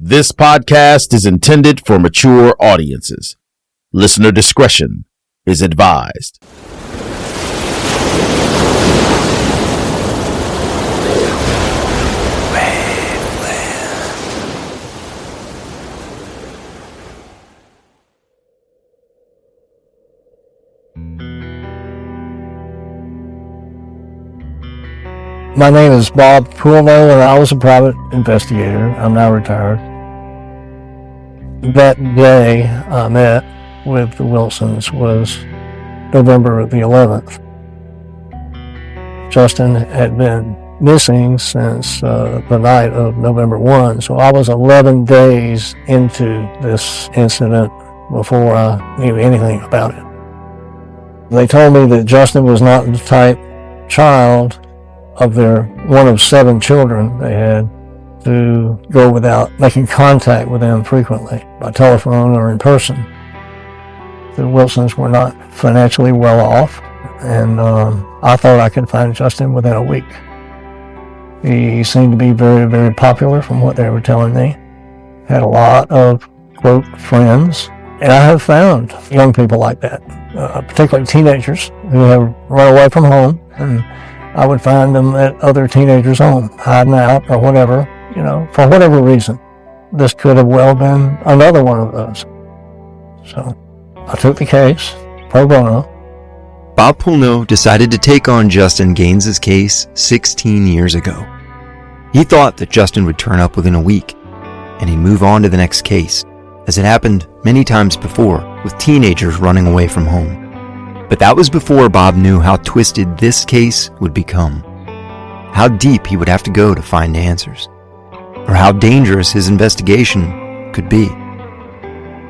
This podcast is intended for mature audiences. Listener discretion is advised. My name is Bob Poulno, and I was a private investigator. I'm now retired. That day I met with the Wilsons was November the 11th. Justin had been missing since the night of November 1, so I was 11 days into this incident before I knew anything about it. They told me that Justin was not the type child of their one of 7 children they had to go without making contact with them frequently by telephone or in person. The Wilsons were not financially well off, and I thought I could find Justin within a week. He seemed to be very, very popular from what they were telling me. Had a lot of, quote, friends. And I have found young people like that, particularly teenagers who have run away from home, and I would find them at other teenagers' home, hiding out or whatever, for whatever reason. This could have well been another one of those. So I took the case, pro bono. Bob Poulno decided to take on Justin Gaines' case 16 years ago. He thought that Justin would turn up within a week, and he'd move on to the next case, as it happened many times before with teenagers running away from home. But that was before Bob knew how twisted this case would become, how deep he would have to go to find answers, or how dangerous his investigation could be.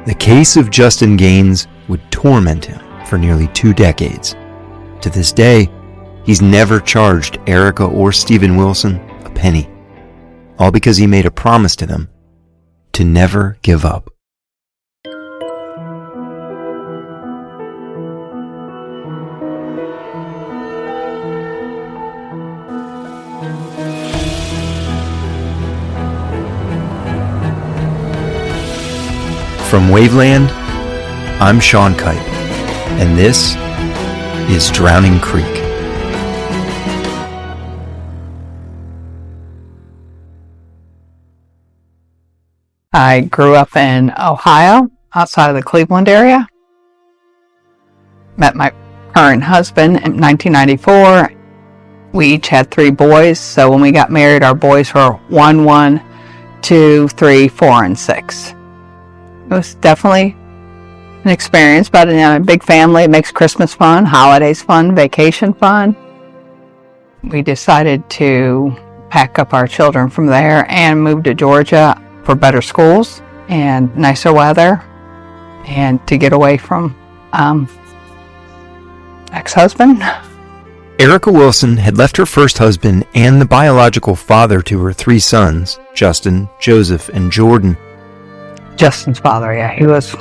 The case of Justin Gaines would torment him for nearly 2 decades. To this day, he's never charged Erica or Steven Wilson a penny, all because he made a promise to them to never give up. From Waveland, I'm Sean Kipe, and this is Drowning Creek. I grew up in Ohio, outside of the Cleveland area. Met my current husband in 1994. We each had 3 boys, so when we got married, our boys were 1, 2, 3, 4, and 6. It was definitely an experience, but a big family. It makes Christmas fun, holidays fun, vacation fun. We decided to pack up our children from there and move to Georgia for better schools and nicer weather, and to get away from ex-husband. Erica Wilson had left her first husband and the biological father to her 3 sons, Justin, Joseph, and Jordan. Justin's father, yeah, he was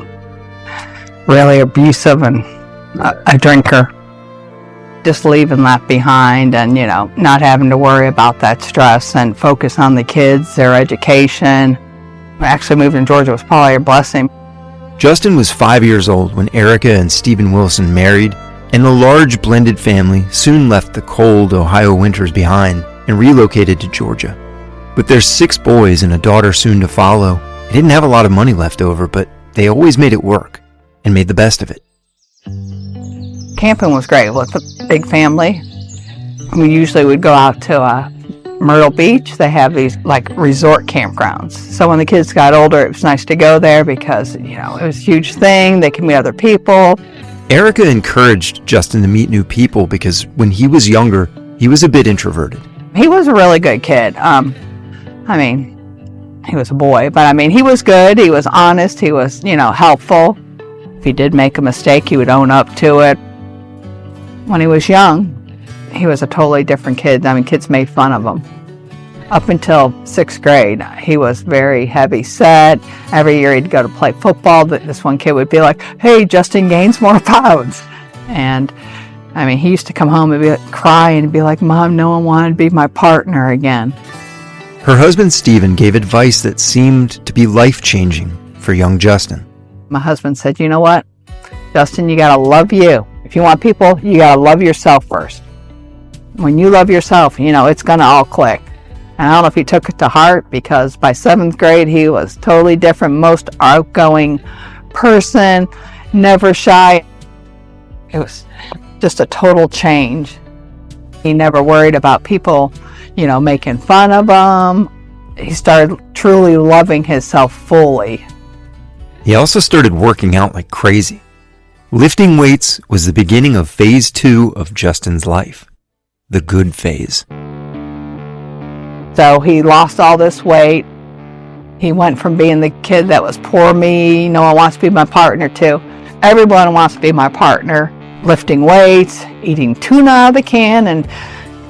really abusive and a drinker. Just leaving that behind and, not having to worry about that stress and focus on the kids, their education. Actually moving to Georgia was probably a blessing. Justin was 5 years old when Erica and Steven Wilson married, and the large blended family soon left the cold Ohio winters behind and relocated to Georgia. With their 6 boys and a daughter soon to follow, they didn't have a lot of money left over, but they always made it work and made the best of it. Camping was great with a big family. We usually would go out to Myrtle Beach. They have these resort campgrounds. So when the kids got older, it was nice to go there because, it was a huge thing. They could meet other people. Erica encouraged Justin to meet new people because when he was younger, he was a bit introverted. He was a really good kid. He was a boy, but he was good. He was honest. He was, helpful. If he did make a mistake, he would own up to it. When he was young, he was a totally different kid. Kids made fun of him. Up until 6th grade, he was very heavy set. Every year he'd go to play football. This one kid would be like, "Hey, Justin gains more pounds." And he used to come home and cry and be like, "Mom, no one wanted to be my partner again." Her husband Stephen gave advice that seemed to be life-changing for young Justin. My husband said, you know what, Justin, you gotta love you. If you want people, you gotta love yourself first. When you love yourself, it's gonna all click. And I don't know if he took it to heart, because by 7th grade, he was totally different, most outgoing person, never shy. It was just a total change. He never worried about people, making fun of him. He started truly loving himself fully. He also started working out like crazy. Lifting weights was the beginning of phase 2 of Justin's life, the good phase. So he lost all this weight. He went from being the kid that was poor me, no one wants to be my partner, to everyone wants to be my partner. Lifting weights, eating tuna out of the can, and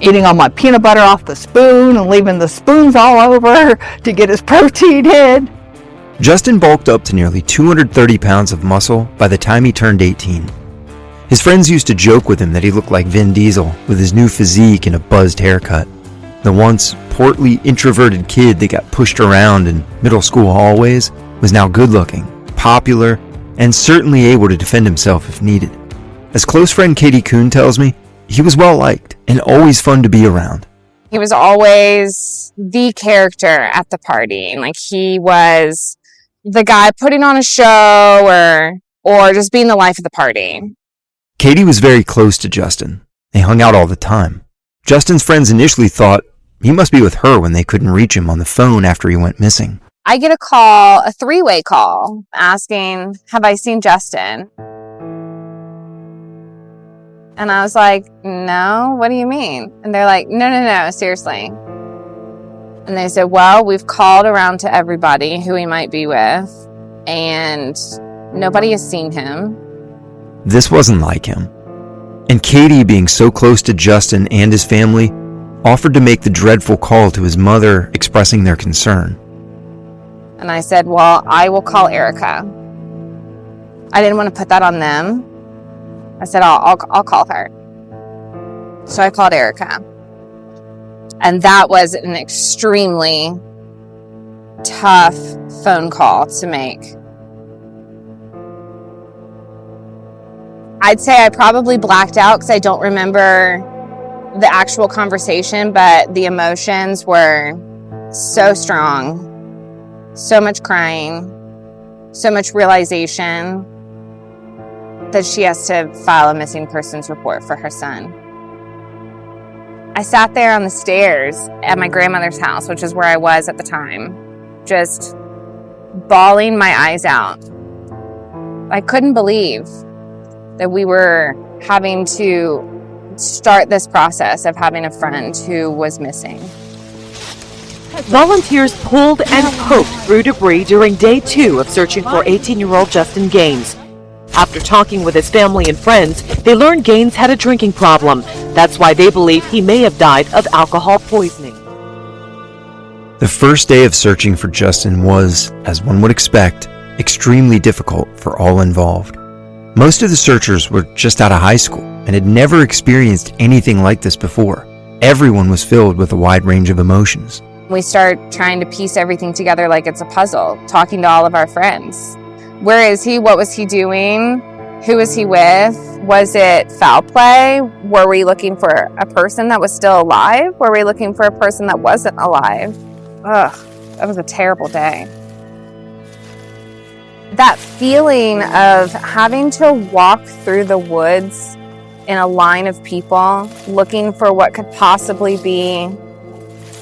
eating all my peanut butter off the spoon and leaving the spoons all over to get his protein in. Justin bulked up to nearly 230 pounds of muscle by the time he turned 18. His friends used to joke with him that he looked like Vin Diesel with his new physique and a buzzed haircut. The once portly, introverted kid that got pushed around in middle school hallways was now good-looking, popular, and certainly able to defend himself if needed. As close friend Katie Kuhn tells me, he was well-liked and always fun to be around. He was always the character at the party. Like, he was the guy putting on a show or just being the life of the party. Katie was very close to Justin. They hung out all the time. Justin's friends initially thought he must be with her when they couldn't reach him on the phone after he went missing. I get a call, a 3-way call, asking, have I seen Justin? And I was like, no, what do you mean? And they're like, no, seriously. And they said, well, we've called around to everybody who he might be with, and nobody has seen him. This wasn't like him. And Katie, being so close to Justin and his family, offered to make the dreadful call to his mother expressing their concern. And I said, well, I will call Erica. I didn't want to put that on them. I said, I'll call her. So I called Erica. And that was an extremely tough phone call to make. I'd say I probably blacked out because I don't remember the actual conversation, but the emotions were so strong, so much crying, so much realization that she has to file a missing persons report for her son. I sat there on the stairs at my grandmother's house, which is where I was at the time, just bawling my eyes out. I couldn't believe that we were having to start this process of having a friend who was missing. Volunteers pulled and poked through debris during day 2 of searching for 18-year-old Justin Gaines. After talking with his family and friends, they learned Gaines had a drinking problem. That's why they believe he may have died of alcohol poisoning. The first day of searching for Justin was, as one would expect, extremely difficult for all involved. Most of the searchers were just out of high school and had never experienced anything like this before. Everyone was filled with a wide range of emotions. We start trying to piece everything together like it's a puzzle, talking to all of our friends. Where is he? What was he doing? Who was he with? Was it foul play? Were we looking for a person that was still alive? Were we looking for a person that wasn't alive? Ugh, that was a terrible day. That feeling of having to walk through the woods in a line of people looking for what could possibly be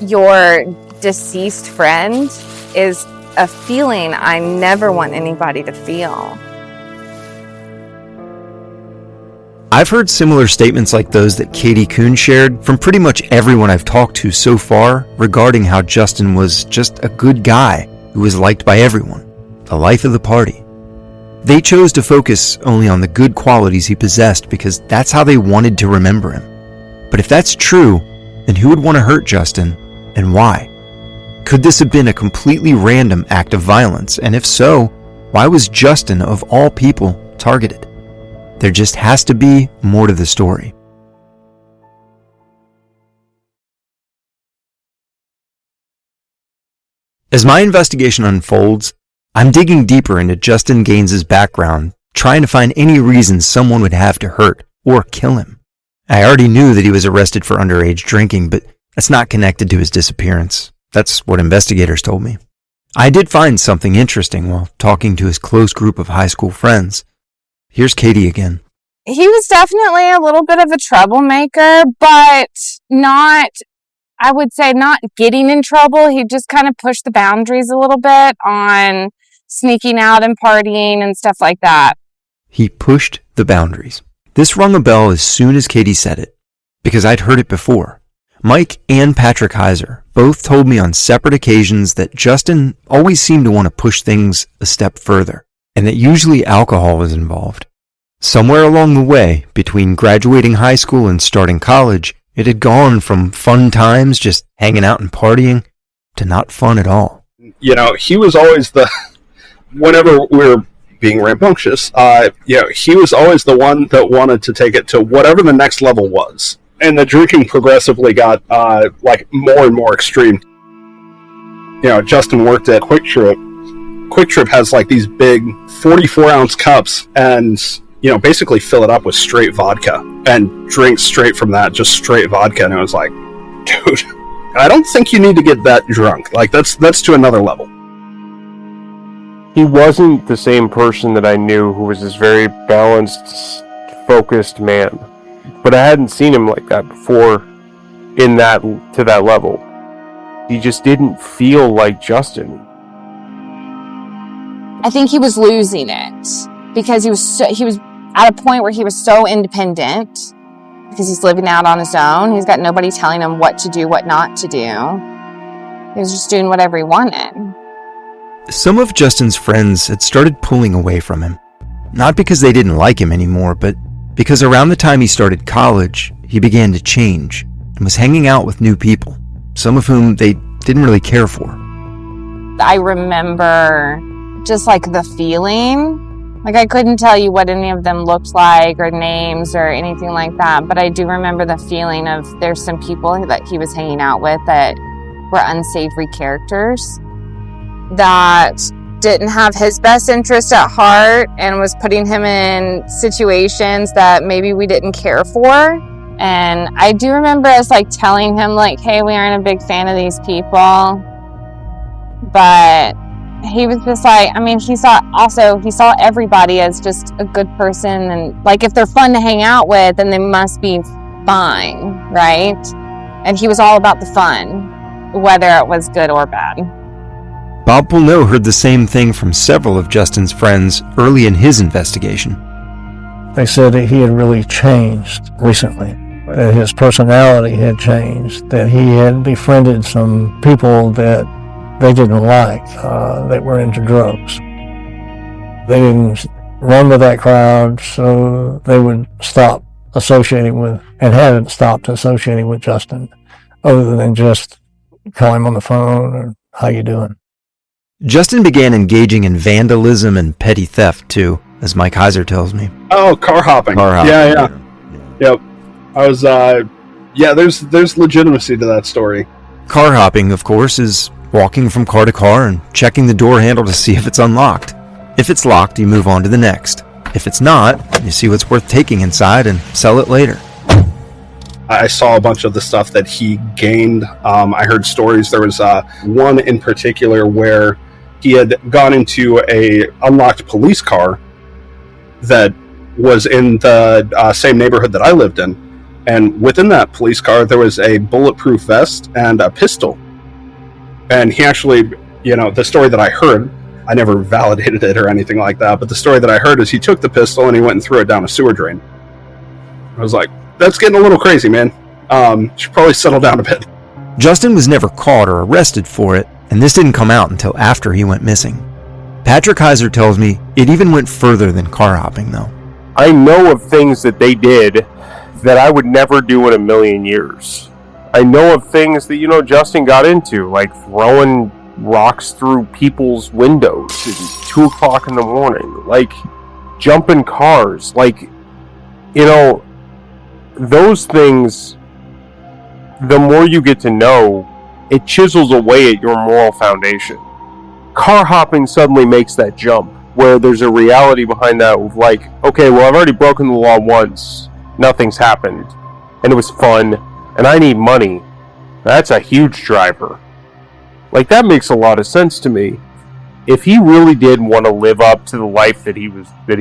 your deceased friend is a feeling I never want anybody to feel. I've heard similar statements like those that Katie Kuhn shared from pretty much everyone I've talked to so far regarding how Justin was just a good guy who was liked by everyone, the life of the party. They chose to focus only on the good qualities he possessed because that's how they wanted to remember him. But if that's true, then who would want to hurt Justin, and why? Could this have been a completely random act of violence? And if so, why was Justin, of all people, targeted? There just has to be more to the story. As my investigation unfolds, I'm digging deeper into Justin Gaines' background, trying to find any reason someone would have to hurt or kill him. I already knew that he was arrested for underage drinking, but that's not connected to his disappearance. That's what investigators told me. I did find something interesting while talking to his close group of high school friends. Here's Katie again. He was definitely a little bit of a troublemaker, but not, I would say, not getting in trouble. He just kind of pushed the boundaries a little bit on sneaking out and partying and stuff like that. He pushed the boundaries. This rung a bell as soon as Katie said it, because I'd heard it before. Mike and Patrick Heiser both told me on separate occasions that Justin always seemed to want to push things a step further, and that usually alcohol was involved. Somewhere along the way, between graduating high school and starting college, it had gone from fun times just hanging out and partying to not fun at all. You know, he was always whenever we were being rambunctious, he was always the one that wanted to take it to whatever the next level was. And the drinking progressively got, more and more extreme. You know, Justin worked at Quick Trip. Quick Trip has, these big 44-ounce cups, and, basically fill it up with straight vodka. And drink straight from that, just straight vodka. And it was like, dude, I don't think you need to get that drunk. That's to another level. He wasn't the same person that I knew who was this very balanced, focused man. But I hadn't seen him like that before to that level. He just didn't feel like Justin. I think he was losing it because he was at a point where he was so independent because he's living out on his own. He's got nobody telling him what to do, what not to do. He was just doing whatever he wanted. Some of Justin's friends had started pulling away from him. Not because they didn't like him anymore, but because around the time he started college, he began to change and was hanging out with new people, some of whom they didn't really care for. I remember just the feeling. I couldn't tell you what any of them looked like or names or anything like that, but I do remember the feeling of there's some people that he was hanging out with that were unsavory characters that didn't have his best interest at heart and was putting him in situations that maybe we didn't care for. And I do remember us telling him hey, we aren't a big fan of these people. But he was just he saw everybody as just a good person, and if they're fun to hang out with, then they must be fine, right? And he was all about the fun, whether it was good or bad. Bob Pulneau heard the same thing from several of Justin's friends early in his investigation. They said that he had really changed recently, that his personality had changed, that he had befriended some people that they didn't like, that were into drugs. They didn't run with that crowd, so they would stop associating with, and hadn't stopped associating with Justin, other than just call him on the phone or how you doing. Justin began engaging in vandalism and petty theft too, as Mike Heiser tells me. Oh, car hopping. Yeah. Yep. I was, there's legitimacy to that story. Car hopping, of course, is walking from car to car and checking the door handle to see if it's unlocked. If it's locked, you move on to the next. If it's not, you see what's worth taking inside and sell it later. I saw a bunch of the stuff that he gained. I heard stories. There was one in particular where he had gone into a unlocked police car that was in the same neighborhood that I lived in. And within that police car, there was a bulletproof vest and a pistol. And he actually, the story that I heard, I never validated it or anything like that, but the story that I heard is he took the pistol and he went and threw it down a sewer drain. I was like, that's getting a little crazy, man. Should probably settle down a bit. Justin was never caught or arrested for it, and this didn't come out until after he went missing. Patrick Heiser tells me it even went further than car hopping, though. I know of things that they did that I would never do in a million years. I know of things that, Justin got into, like throwing rocks through people's windows at 2 o'clock in the morning, like jumping cars, those things, the more you get to know it chisels away at your moral foundation. Car hopping suddenly makes that jump, where there's a reality behind that of like, okay, well, I've already broken the law once, nothing's happened, and it was fun, and I need money. That's a huge driver. Like, that makes a lot of sense to me. If he really did want to live up to the life that he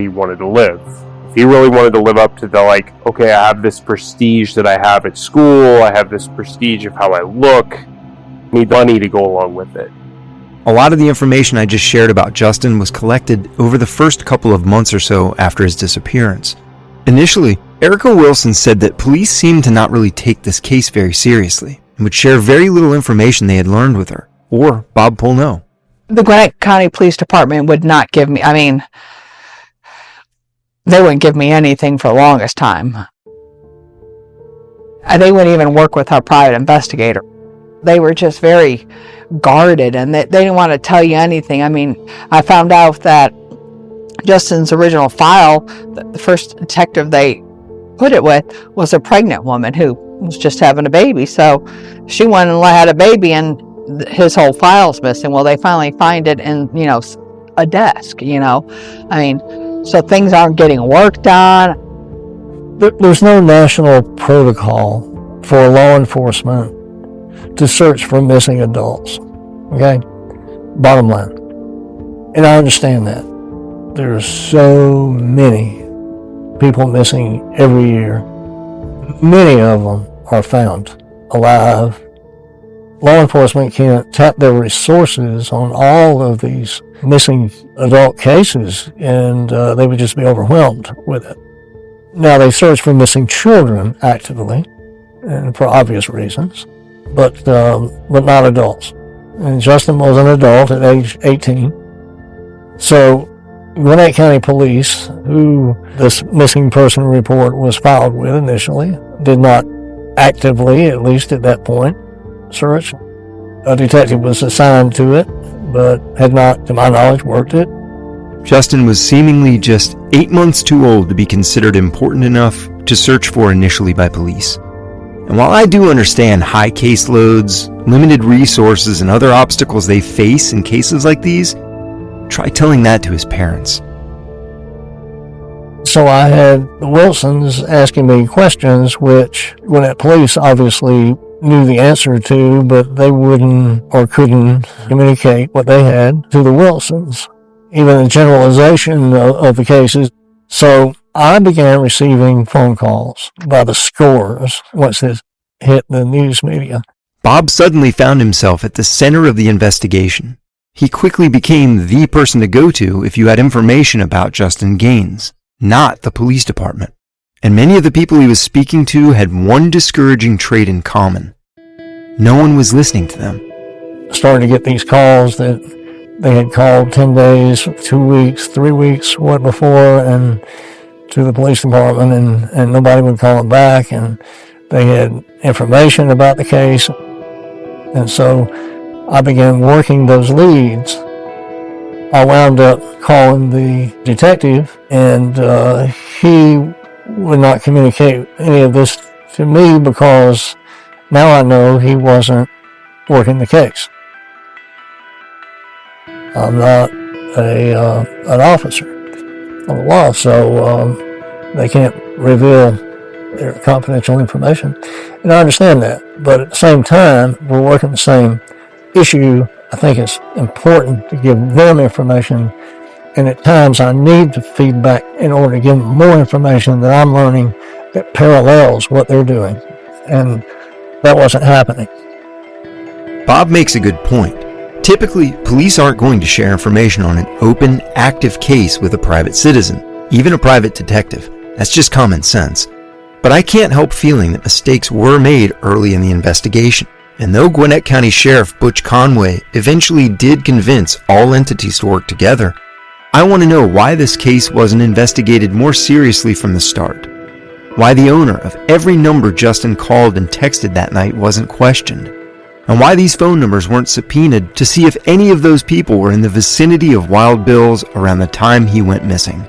wanted to live, if he really wanted to live up to the, like, okay, I have this prestige that I have at school, I have this prestige of how I look, I need money to go along with it. A lot of the information I just shared about Justin was collected over the first couple of months or so after his disappearance. Initially, Erica Wilson said that police seemed to not really take this case very seriously and would share very little information they had learned with her, or Bob Poulneau. The Gwinnett County Police Department would not give me, they wouldn't give me anything for the longest time. They wouldn't even work with our private investigator. They were just very guarded, and they didn't want to tell you anything. I found out that Justin's original file, the first detective they put it with, was a pregnant woman who was just having a baby. So she went and had a baby, and his whole file's missing. Well, they finally find it in, a desk, so things aren't getting worked on. There's no national protocol for law enforcement to search for missing adults. Okay? Bottom line. And I understand that. There's so many people missing every year. Many of them are found alive. Law enforcement can't tap their resources on all of these missing adult cases, and they would just be overwhelmed with it. Now, they search for missing children actively, and for obvious reasons, but not adults. And Justin was an adult at age 18. So Gwinnett County Police, who this missing person report was filed with initially, did not actively, at least at that point, search. A detective was assigned to it, but had not, to my knowledge, worked it. Justin was seemingly just 8 months too old to be considered important enough to search for initially by police. And while I do understand high caseloads, limited resources, and other obstacles they face in cases like these, try telling that to his parents. So I had the Wilsons asking me questions, which Gwinnett Police obviously knew the answer to, but they wouldn't or couldn't communicate what they had to the Wilsons, even a generalization of the cases. So I began receiving phone calls by the scores once this hit the news media. Bob suddenly found himself at the center of the investigation. He quickly became the person to go to if you had information about Justin Gaines, not the police department. And many of the people he was speaking to had one discouraging trait in common. No one was listening to them. Started to get these calls that they had called 10 days, 2 weeks, 3 weeks, what before, and to the police department, and nobody would call them back, and they had information about the case. And so I began working those leads. I wound up calling the detective, and he would not communicate any of this to me because now I know he wasn't working the case. I'm not an officer of the law, so they can't reveal their confidential information. And I understand that, but at the same time, we're working the same issue. I think it's important to give them information, and at times I need the feedback in order to give them more information that I'm learning that parallels what they're doing, and that wasn't happening. Bob makes a good point. Typically, police aren't going to share information on an open, active case with a private citizen, even a private detective. That's just common sense. But I can't help feeling that mistakes were made early in the investigation. And though Gwinnett County Sheriff Butch Conway eventually did convince all entities to work together, I want to know why this case wasn't investigated more seriously from the start. Why the owner of every number Justin called and texted that night wasn't questioned. And why these phone numbers weren't subpoenaed to see if any of those people were in the vicinity of Wild Bill's around the time he went missing.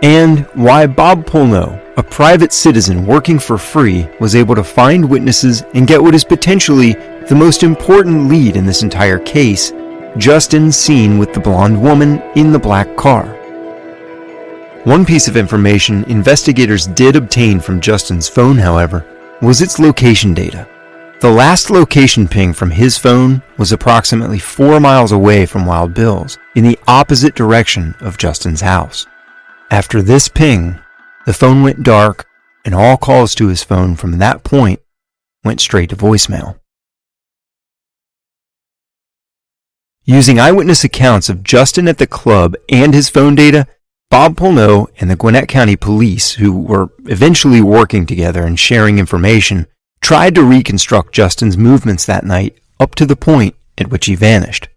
And why Bob Poulneau, a private citizen working for free was able to find witnesses and get what is potentially the most important lead in this entire case, Justin seen with the blonde woman in the black car. One piece of information investigators did obtain from Justin's phone, however, was its location data. The last location ping from his phone was approximately 4 miles away from Wild Bill's, in the opposite direction of Justin's house. After this ping, the phone went dark, and all calls to his phone from that point went straight to voicemail. Using eyewitness accounts of Justin at the club and his phone data, Bob Pulneau and the Gwinnett County Police, who were eventually working together and sharing information, tried to reconstruct Justin's movements that night up to the point at which he vanished.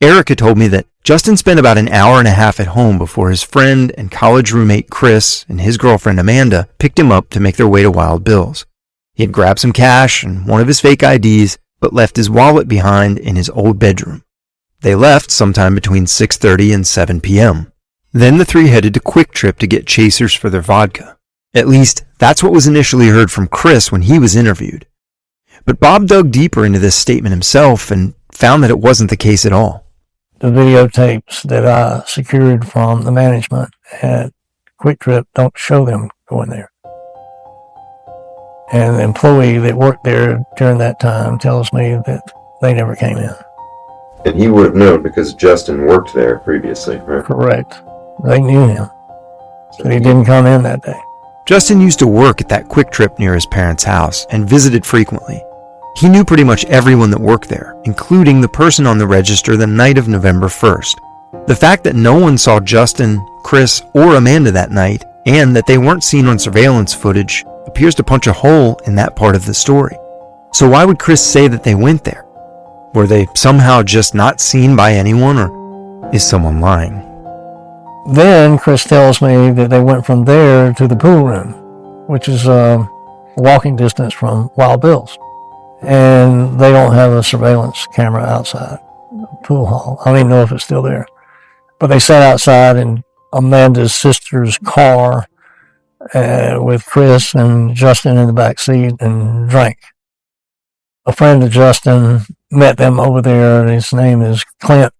Erica told me that Justin spent about an hour and a half at home before his friend and college roommate Chris and his girlfriend Amanda picked him up to make their way to Wild Bill's. He had grabbed some cash and one of his fake IDs, but left his wallet behind in his old bedroom. They left sometime between 6:30 and 7 p.m. Then the three headed to Quick Trip to get chasers for their vodka. At least, that's what was initially heard from Chris when he was interviewed. But Bob dug deeper into this statement himself and found that it wasn't the case at all. The videotapes that I secured from the management at Quick Trip don't show them going there. And the employee that worked there during that time tells me that they never came in. And he would have known because Justin worked there previously, right? Correct. They knew him. So he didn't come in that day. Justin used to work at that Quick Trip near his parents' house and visited frequently. He knew pretty much everyone that worked there, including the person on the register the night of November 1st. The fact that no one saw Justin, Chris, or Amanda that night, and that they weren't seen on surveillance footage, appears to punch a hole in that part of the story. So why would Chris say that they went there? Were they somehow just not seen by anyone, or is someone lying? Then Chris tells me that they went from there to the pool room, which is walking distance from Wild Bill's. And they don't have a surveillance camera outside the pool hall. I don't even know if it's still there. But they sat outside in Amanda's sister's car with Chris and Justin in the back seat and drank. A friend of Justin met them over there, and his name is Clint,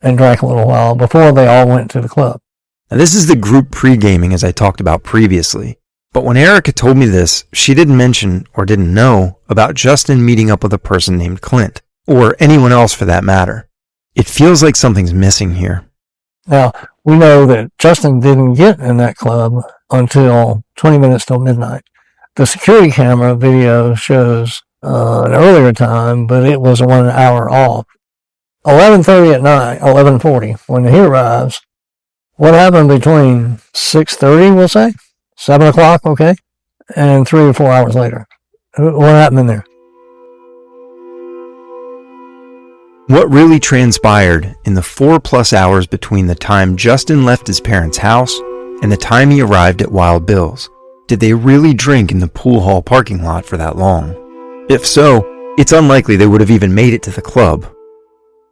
and drank a little while before they all went to the club. Now, this is the group pre-gaming as I talked about previously. But when Erica told me this, she didn't mention or didn't know about Justin meeting up with a person named Clint, or anyone else for that matter. It feels like something's missing here. Now, we know that Justin didn't get in that club until 20 minutes till midnight. The security camera video shows an earlier time, but it was 1 hour off. 11:30 at night, 11:40, when he arrives. What happened between 6:30, we'll say? 7 o'clock, okay? And 3 or 4 hours later. What happened in there? What really transpired in the 4+ hours between the time Justin left his parents' house and the time he arrived at Wild Bill's? Did they really drink in the pool hall parking lot for that long? If so, it's unlikely they would have even made it to the club.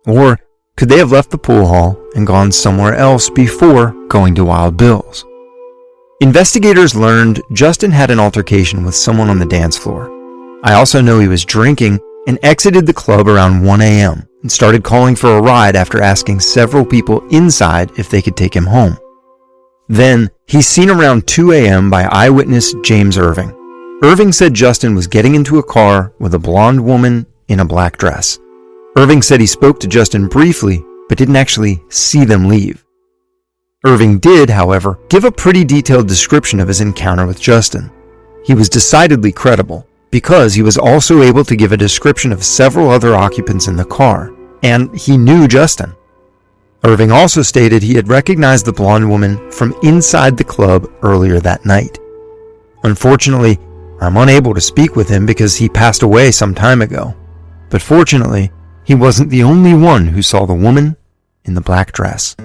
Or could they have left the pool hall and gone somewhere else before going to Wild Bill's? Investigators learned Justin had an altercation with someone on the dance floor. I also know he was drinking and exited the club around 1 a.m. and started calling for a ride after asking several people inside if they could take him home. Then, he's seen around 2 a.m. by eyewitness James Irving. Irving said Justin was getting into a car with a blonde woman in a black dress. Irving said he spoke to Justin briefly, but didn't actually see them leave. Irving did, however, give a pretty detailed description of his encounter with Justin. He was decidedly credible, because he was also able to give a description of several other occupants in the car, and he knew Justin. Irving also stated he had recognized the blonde woman from inside the club earlier that night. Unfortunately, I'm unable to speak with him because he passed away some time ago. But fortunately, he wasn't the only one who saw the woman in the black dress.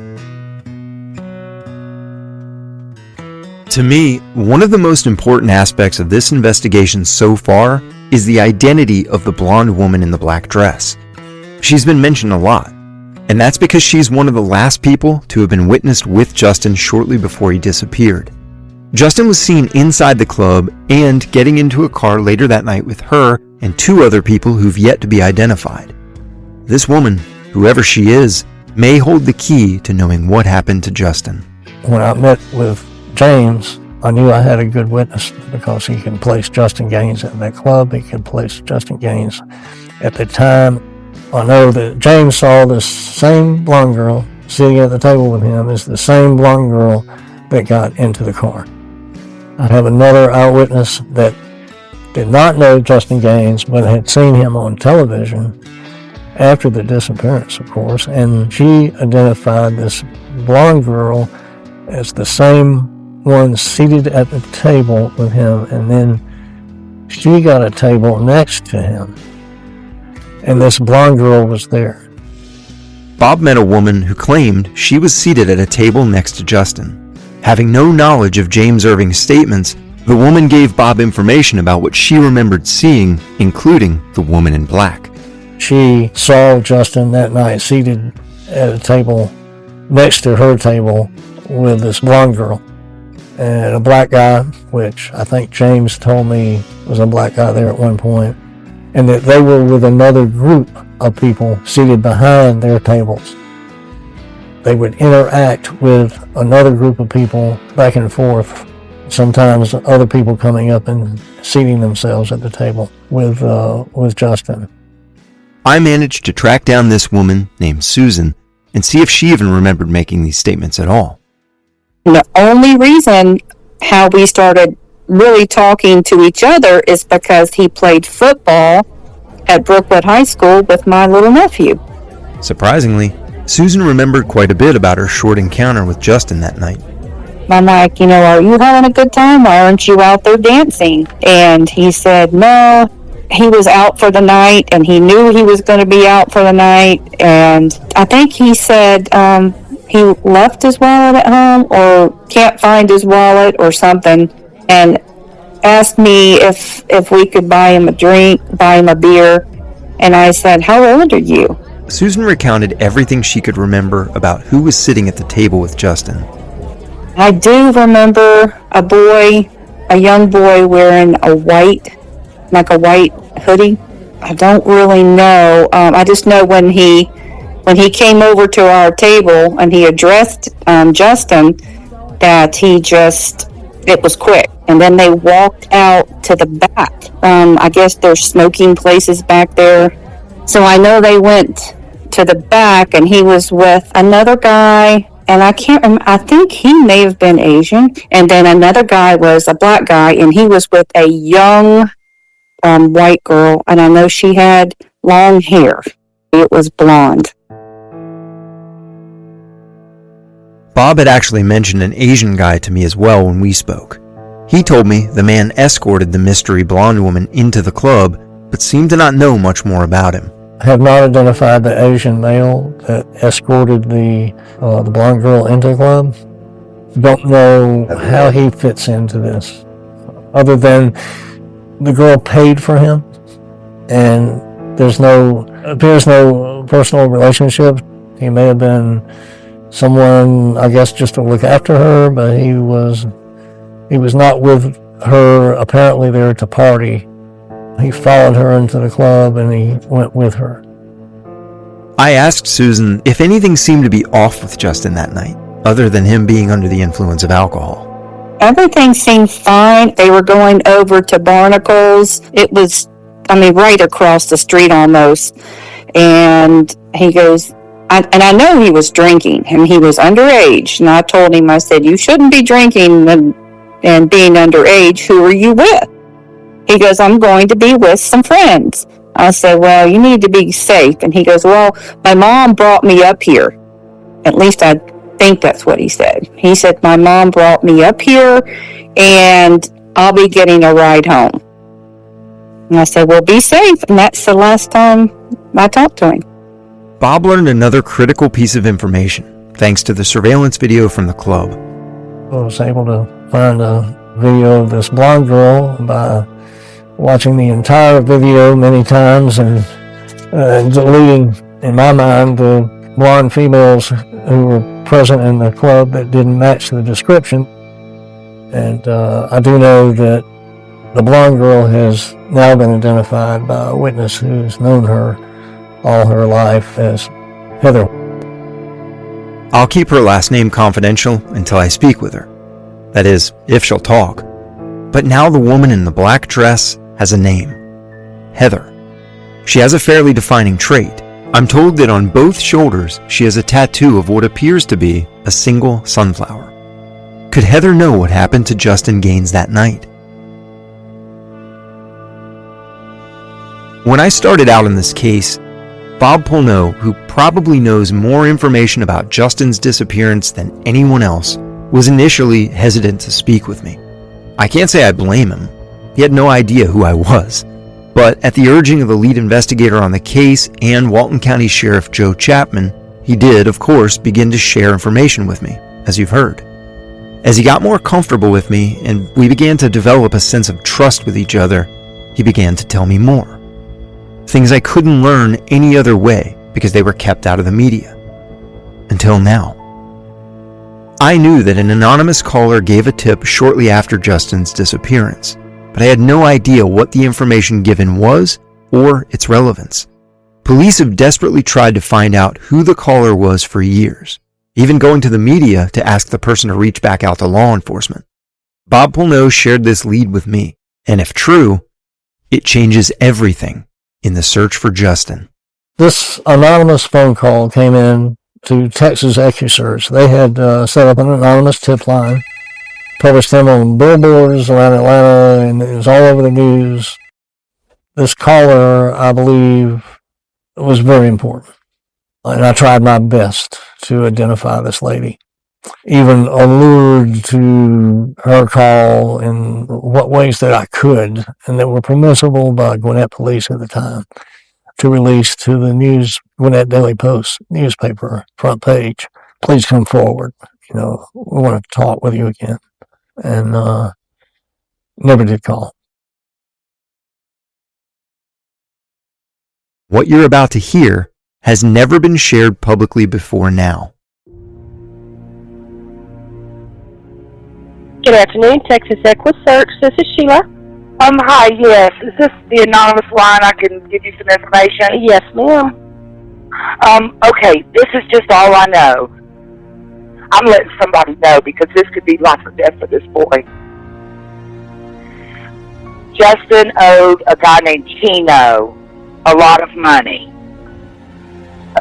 To me, one of the most important aspects of this investigation so far is the identity of the blonde woman in the black dress. She's been mentioned a lot, and that's because she's one of the last people to have been witnessed with Justin shortly before he disappeared. Justin was seen inside the club and getting into a car later that night with her and 2 other people who've yet to be identified. This woman, whoever she is, may hold the key to knowing what happened to Justin. When I met with James, I knew I had a good witness because he can place Justin Gaines at that club. He can place Justin Gaines at the time. I know that James saw this same blonde girl sitting at the table with him as the same blonde girl that got into the car. I have another eyewitness that did not know Justin Gaines, but had seen him on television after the disappearance, of course, and she identified this blonde girl as the same one seated at the table with him, and then she got a table next to him, and this blonde girl was there. Bob met a woman who claimed she was seated at a table next to Justin. Having no knowledge of James Irving's statements, the woman gave Bob information about what she remembered seeing, including the woman in black. She saw Justin that night seated at a table next to her table with this blonde girl and a black guy, which I think James told me was a black guy there at one point, and that they were with another group of people seated behind their tables. They would interact with another group of people back and forth, sometimes other people coming up and seating themselves at the table with Justin. I managed to track down this woman named Susan and see if she even remembered making these statements at all. The only reason how we started really talking to each other is because he played football at Brookwood High School with my little nephew. Surprisingly, Susan remembered quite a bit about her short encounter with Justin that night. I'm like, are you having a good time? Why aren't you out there dancing? And he said, no, he was out for the night, and he knew he was going to be out for the night. And I think he said he left his wallet at home or can't find his wallet or something, and asked me if we could buy him a drink, buy him a beer. And I said, how old are you? Susan recounted everything she could remember about who was sitting at the table with Justin. I do remember a young boy wearing a white hoodie. I don't really know. I just know when he came over to our table and he addressed Justin, that it was quick. And then they walked out to the back. I guess there's smoking places back there. So I know they went to the back, and he was with another guy, and I can't remember, I think he may have been Asian, and then another guy was a black guy, and he was with a young white girl, and I know she had long hair. It was blonde. Bob had actually mentioned an Asian guy to me as well when we spoke. He told me the man escorted the mystery blonde woman into the club, but seemed to not know much more about him. I have not identified the Asian male that escorted the blonde girl into the club. Don't know how he fits into this, other than the girl paid for him, and appears no personal relationship. He may have been someone, I guess, just to look after her, but he was not with her apparently there to party. He followed her into the club, and he went with her. I asked Susan if anything seemed to be off with Justin that night, other than him being under the influence of alcohol. Everything seemed fine. They were going over to Barnacles. It was, right across the street almost. And he goes, and I know he was drinking, and he was underage. And I told him, I said, you shouldn't be drinking and being underage. Who are you with? He goes, I'm going to be with some friends. I said, well, you need to be safe. And he goes, well, my mom brought me up here. At least I think that's what he said. He said, my mom brought me up here, and I'll be getting a ride home. And I said, well, be safe. And that's the last time I talked to him. Bob learned another critical piece of information, thanks to the surveillance video from the club. I was able to find a video of this blonde girl by watching the entire video many times and deleting, in my mind, the blonde females who were present in the club that didn't match the description. And I do know that the blonde girl has now been identified by a witness who's known her all her life as Heather. I'll keep her last name confidential until I speak with her. That is, if she'll talk. But now the woman in the black dress has a name. Heather. She has a fairly defining trait. I'm told that on both shoulders she has a tattoo of what appears to be a single sunflower. Could Heather know what happened to Justin Gaines that night? When I started out in this case, Bob Pulneau, who probably knows more information about Justin's disappearance than anyone else, was initially hesitant to speak with me. I can't say I blame him. He had no idea who I was. But at the urging of the lead investigator on the case and Walton County Sheriff Joe Chapman, he did, of course, begin to share information with me, as you've heard. As he got more comfortable with me and we began to develop a sense of trust with each other, he began to tell me more. Things I couldn't learn any other way because they were kept out of the media. Until now. I knew that an anonymous caller gave a tip shortly after Justin's disappearance, but I had no idea what the information given was or its relevance. Police have desperately tried to find out who the caller was for years, even going to the media to ask the person to reach back out to law enforcement. Bob Pulneau shared this lead with me, and if true, it changes everything in the search for Justin. This anonymous phone call came in to Texas EquuSearch. They had set up an anonymous tip line, published them on billboards around Atlanta, and it was all over the news. This caller, I believe, was very important. And I tried my best to identify this lady. Even allured to her call in what ways that I could, and that were permissible by Gwinnett Police at the time, to release to the Gwinnett Daily Post newspaper front page. Please come forward. We want to talk with you again. And never did call. What you're about to hear has never been shared publicly before now. Good afternoon, Texas EquuSearch. This is Sheila. Hi, yes. Is this the anonymous line? I can give you some information? Yes, ma'am. Okay, this is just all I know. I'm letting somebody know because this could be life or death for this boy. Justin owed a guy named Chino a lot of money.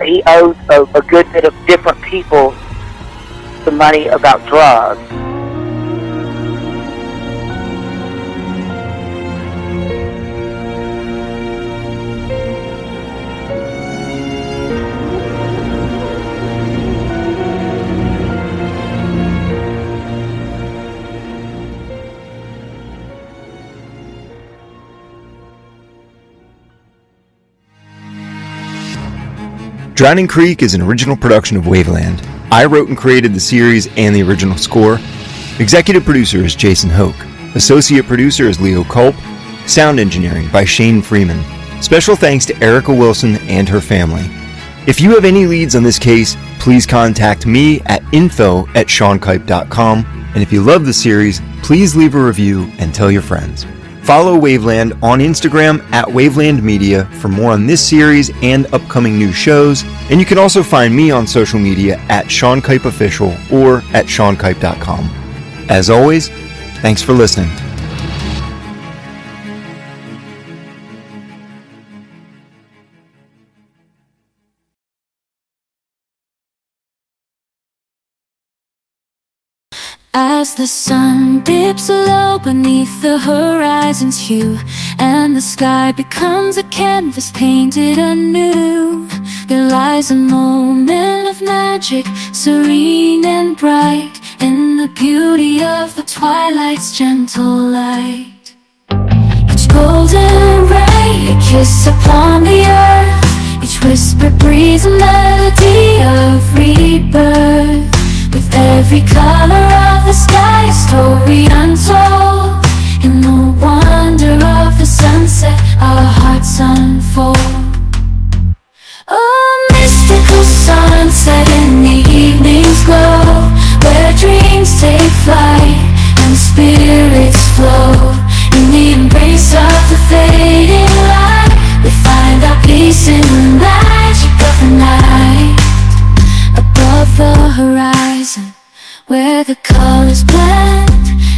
He owed a good bit of different people some money about drugs. Drowning Creek is an original production of Waveland. I wrote and created the series and the original score. Executive producer is Jason Hoke. Associate producer is Leo Culp. Sound engineering by Shane Freeman. Special thanks to Erica Wilson and her family. If you have any leads on this case, please contact me at info@seankipe.com. And if you love the series, please leave a review and tell your friends. Follow Waveland on Instagram at Waveland Media for more on this series and upcoming new shows. And you can also find me on social media at Sean Kipe Official or at seankipe.com. As always, thanks for listening. As the sun dips low beneath the horizon's hue, and the sky becomes a canvas painted anew, there lies a moment of magic, serene and bright, in the beauty of the twilight's gentle light. Each golden ray, a kiss upon the earth, each whisper breathes a melody of rebirth. With every color of the sky, a story untold. In the wonder of the sunset, our hearts unfold. A mystical sunset in the evening's glow, where dreams take flight and spirit where the colors blend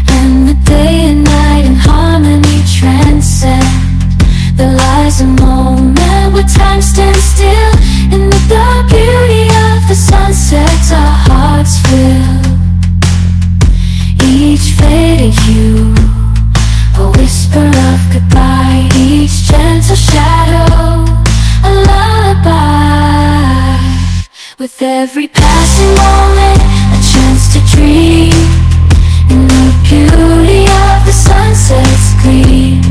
and the day and night in harmony transcend. There lies a moment where time stands still. In the beauty of the sunsets our hearts fill. Each faded hue, a whisper of goodbye. Each gentle shadow, a lullaby. With every passing moment, a chance to dream in the beauty of the sunset's gleam.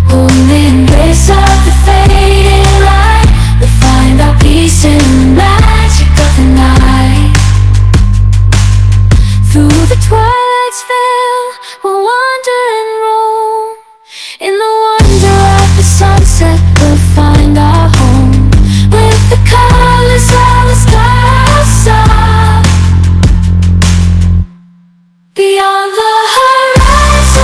Oh, in the embrace of the fading light, we find our peace in the magic of the night. Through the twilight's veil, we'll wander and roam. In the wonder of the sunset, we'll find our home. With the colors of the sky outside, beyond the horizon,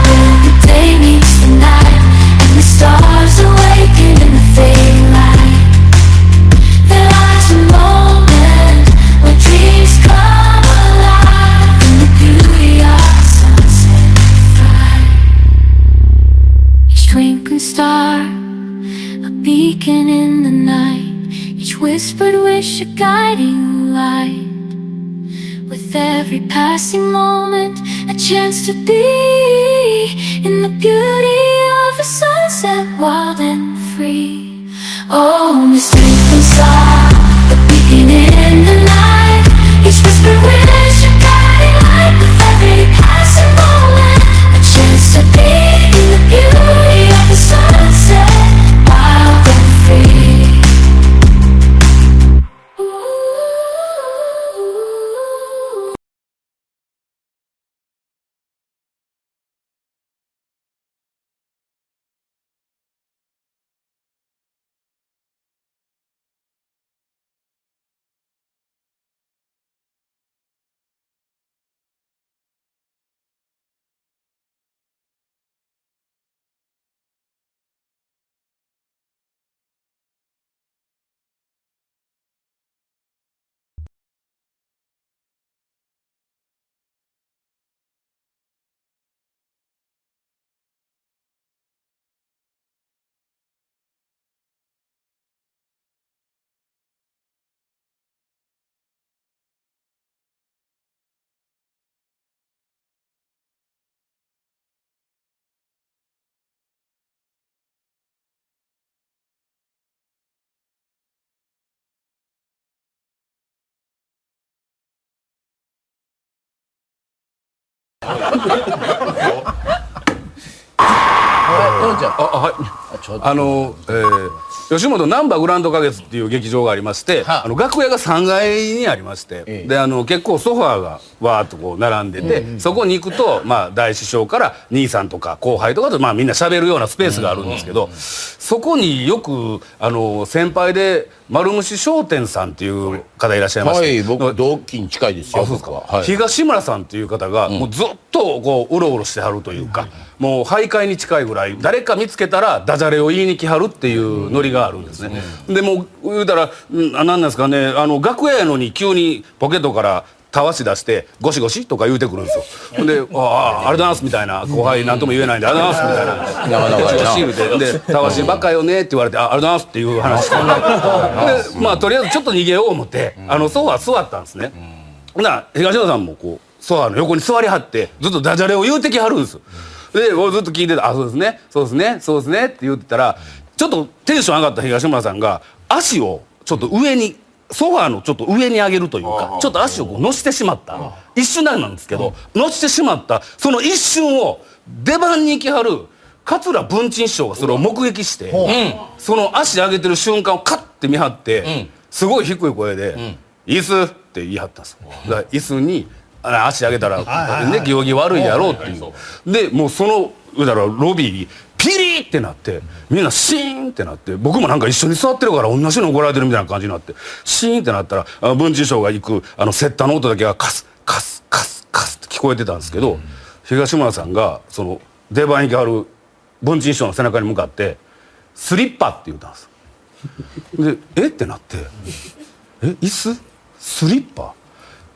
where the day meets the night and the stars awaken in the fading light. There lies a moment where dreams come alive in the beauty of the sunset thrive. Each twinkling star, a beacon in the night. Each whispered wish, a guiding light. With every passing moment, a chance to be in the beauty of the sunset, wild and free. Oh, this twinkling star, a beacon in the night. Each whispered wish, a guiding light. With every passing moment, a chance to be in the beauty of the sunset, wild and free.吉本ナンバーグランド花月っていう劇場がありまして、楽屋が3階にありまして、で結構ソファーがわーっとこう並んでて、そこに行くと大師匠から兄さんとか後輩とかとみんな喋るようなスペースがあるんですけど、そこによく先輩で丸虫商店さんっていう方いらっしゃいまして、僕同期に近いですよ。東村さんっていう方がもうずっとこううろうろしてはるというか、もう徘徊に近いぐらい誰か見つけたらダジャレを言いに来はるっていうノリがあるんですね。でもう言うたら何なんですかね、楽屋やのに急にポケットからたわし出してゴシゴシとか言うてくるんですよ。ほんで「ありがとうございます」みたいな、後輩何とも言えないんで「ありがとうございます」みたいなゴシゴシ言うて、で「たわしばっかよね」って言われて「ありがとうございます」っていう話で、とりあえずちょっと逃げよう思ってソファー座ったんですね。ほな東野さんもこうソファーの横に座りはってずっとダジャレを言うてきはるんですよ。で俺ずっと聞いてて「そうですねそうですねそうですね」って言ってたら、ちょっとテンション上がった東村さんが足をちょっと上に、ソファーのちょっと上に上げるというか、ちょっと足をこう乗せてしまった、一瞬なんですけど乗せてしまったその一瞬を出番に行きはる桂文珍師匠がそれを目撃して、その足上げてる瞬間をカッて見張って、すごい低い声で「椅子」って言い張ったんですよ。だから椅子に足上げたらね行儀悪いやろうっていう。でもうそのだからロビーにピリーってなって、みんなシーンってなって、僕もなんか一緒に座ってるから同じの怒られてるみたいな感じになって、シーンってなったら文珍師匠が行くセッターの音だけがカスカスカスカスって聞こえてたんですけど、東村さんがその出番に変わる文珍師匠の背中に向かって「スリッパ」って言ったんです。で「えっ?」てなって「椅子スリッパ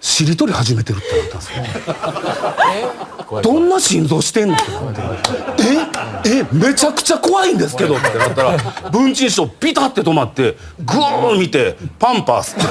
しりとり始めてるってなったんですよ。どんな心臓してんのってなってめちゃくちゃ怖いんですけどってなったら文鎮師匠ピタって止まってグーン見てパンパースって